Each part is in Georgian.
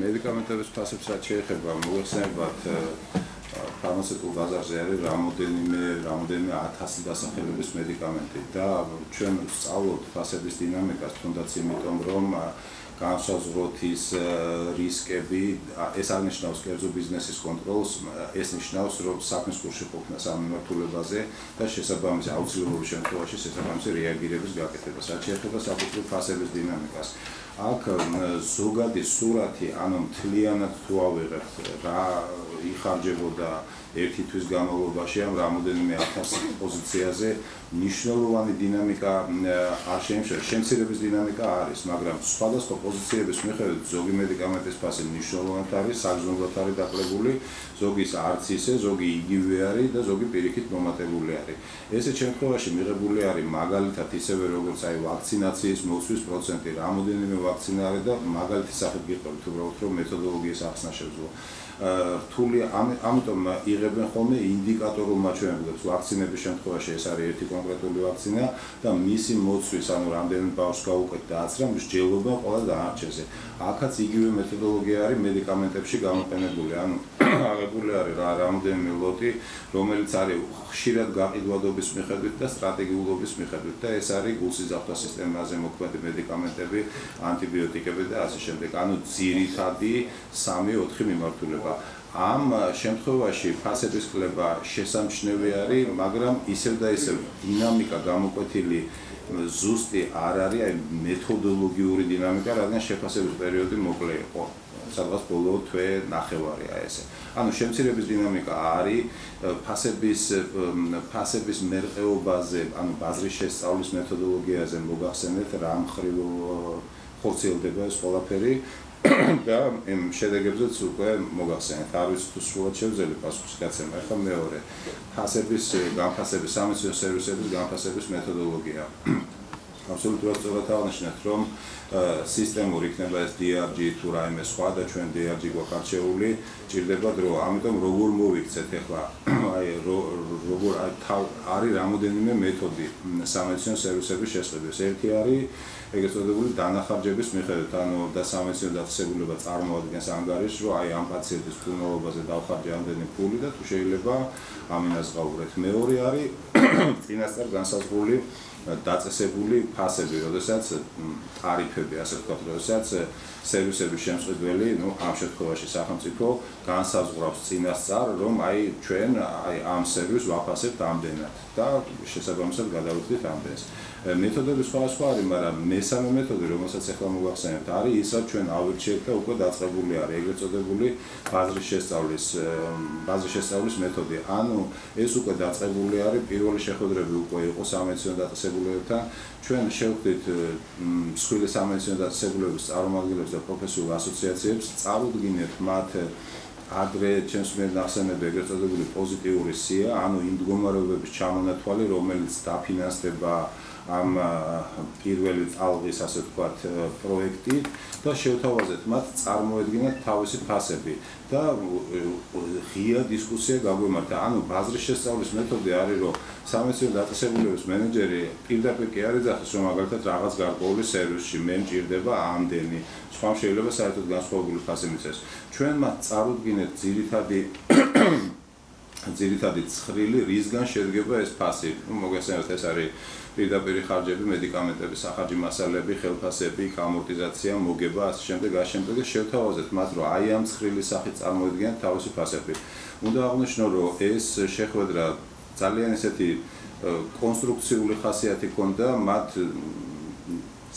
მედიკამენტების ფასებს რაც შეეხება, მოიხსენებათ ფარმაცევტულ ბაზარზე არის რამოდენიმე 1000 დასახელების მედიკამენტი და ჩვენ ვსწავლობთ ფასების დინამიკას თუნდაც იმიტომ რომ განსაზღვროთ ის რისკები, ეს არ ნიშნავს კერძო ბიზნესის კონტროლს, ეს ნიშნავს რომ საქმის კურსში ყოფნას ამ მიმართულებაზე და შესაბამისი აუცილებლობის შემთხვევაში შესაბამისი რეაგირების გაკეთებას, რაც შეეხება საკუთრივ ფასების დინამიკას. აქ ზოგადი სურათი, ანუ მთლიანად თუ ავიღებთ რა იხარჯებოდა ერთი თვის განმავლობაში ამ რამოდენიმე 1000 პოზიციაზე, მნიშვნელოვანი დინამიკა არ შეიმჩნევა, შემცირების დინამიკა არის, მაგრამ სხვადასხვა პოზიციების მიხედვით ზოგი მედიკამენტის ფასი მნიშვნელოვნად არის, საგრძნობლად არის დაკლებული, ზოგი არც ისე, ზოგი იგივე არის და ზოგი პირიქით მომატებული არის. ესეთ შემთხვევაში მიღებული არის მაგალითად ისევე როგორც აი ვაქცინაციის მოცვის პროცენტი, რამოდენიმე ვაქცინა არის და მაგალითის სახით გიყოლით უბრალოდ რომ მეთოდოლოგიის ახსნა შეძლო. რთული ამიტომ იღებენ ხოლმე ინდიკატორულ მაჩვენებლებს ვაქცინების შემთხვევაში ეს არის ერთი კონკრეტული ვაქცინა და მისი მოცვის ანუ რამდენი ბავშვს გაუკვეთ დააცრა მსჯელობა ყველა დანარჩენზე. აქაც იგივე მეთოდოლოგია არის მედიკამენტებში გამოყენებული, ანუ აღებული არის რამდენიმე ლოტი, რომელიც არის ხშირად გაყიდვადობის მიხედვით და სტრატეგიულობის მიხედვით და ეს არის გულსიზრდე სისტემაზე მოქმედი მედიკამენტები, ანტიბიოტიკები და ასე შემდეგ. ანუ ძირითადი 3-4 მიმართულება. ამ შემთხვევაში ფასების კლება შესამჩნევი არის, მაგრამ ისევ და ისევ დინამიკა გამოკვეთილი ზუსტი არ არის, აი მეთოდოლოგიური დინამიკა, რადგან შეფასების პერიოდი მოკლე იყო. სადღაც ბოლო თვე ნახევარია ესე. ანუ შემცირების დინამიკა არის ფასების მერყეობაზე, ანუ ბაზრის შესწავლის მეთოდოლოგიაზე მოგახსენეთ რა მხრივ ხორციელდება ეს ყველაფერი და იმ შედეგებზეც უკვე მოგახსენეთ. არ ვიცი თუ სრულად შევძელი პასუხის გაცემა. ახლა მეორე ფასების განფასების სამედიცინო სერვისების განფასების მეთოდოლოგია. აბსოლუტურად სწორად აღნიშნეთ, რომ სისტემური იქნება ეს DRG თუ რაიმე სხვა და ჩვენ DRG გვაქვს არჩეული, ჭირდება დრო. ამიტომ როგორ მოვიქცეთ ახლა აი როგორ არის რამოდენიმე მეთოდი სამედიცინო სერვისების შესყიდვის. ერთი არის ეგრეთ წოდებული დანახარჯების მიხედვით, ანუ და სამედიცინო დაწესებულება წარმოადგენს ანგარიშს, რომ აი ამ პაციენტის მკურნალობაზე დავხარჯე ამდენი ფული და თუ შეიძლება ამინაზღაურეთ. მეორე არის წინასწარ განსაზღვრული დაწესებული ფასები, როდესაც ტარიფები, ასე ვთქვათ, როდესაც სერვისების შემსწავლელი, ამ შემთხვევაში სახელმწიფო განსაზღვრავს წინასწარ, რომ აი ჩვენ ამ სერვისს ვაფასებთ ამდენად და შესაბამისად გადავიხდით ამდენს. მეთოდები სხვა არის, მაგრამ მესამე მეთოდი, რომელსაც ახლა მოგახსენებთ, არის ის, რაც ჩვენ ავირჩიეთ და უკვე დაწყებული არის, ეგრეთ წოდებული ბაზრის შესწავლის მეთოდი. ანუ ეს უკვე დაწყებული არის, პირველი შეხვედრები უკვე იყო სამედიცინო დაწესებულებებთან. ჩვენ შევხვდით მსხვილი სამედიცინო დაწესებულებების წარმომადგენლებს და პროფესიულ ასოციაციებს, წარუდგინეთ მათ ადრე ჩემს მიერ ნახსენები ეგრეთ წოდებული პოზიტიური სია, ანუ იმ მდგომარეობების ჩამონათვალი, რომელიც დაფინანსდება ამ პირველი წალღის, ასე ვთქვათ, პროექტი და შევთავაზეთ მათ წარმოედგინათ თავისი ფასები და ღია დისკუსია გაგვემართა. ანუ ბაზრის შესწავლის მეთოდი არის, რომ სამედიცინო დაწესებულების მენეჯერი პირდაპირ კი არ ეძახის, რომ მაგალითად რაღაც გარკვეული სერვისში მე მჭირდება ამდენი, სხვა შეიძლება საერთოდ განსხვავებული ფასი მიცეს. ჩვენ მათ წარუდგინეთ ძირითადი ცხრილი, რისგან შედგება ეს ფასი. მოგესალმებით, ეს არის პირდაპირი ხარჯები, მედიკამენტები, სახარჯი მასალები, ხელფასები, ამორტიზაცია, მოგება, ასე შემდეგ, შევთავაზეთ მათ, რომ აი ამ ცხრილის სახით წარმოედგინათ თავისი ფასები. უნდა აღვნიშნო, რომ ეს შეხვედრა ძალიან ესეთი კონსტრუქციული ხასიათი ჰქონდა, მათ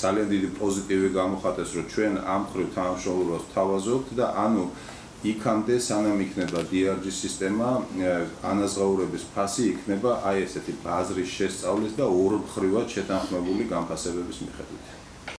ძალიან დიდი პოზიტივი გამოხატეს, რომ ჩვენ ამ მხრივ თანამშრომლობას ვთავაზობთ და ანუ იქამდე სანამ იქნება DRG სისტემა, ანაზღაურების ფასი იქნება აი ესეთი ბაზრის შესწავლის და ორ მხრივად შეთანხმებული განფასებების მიხედვით.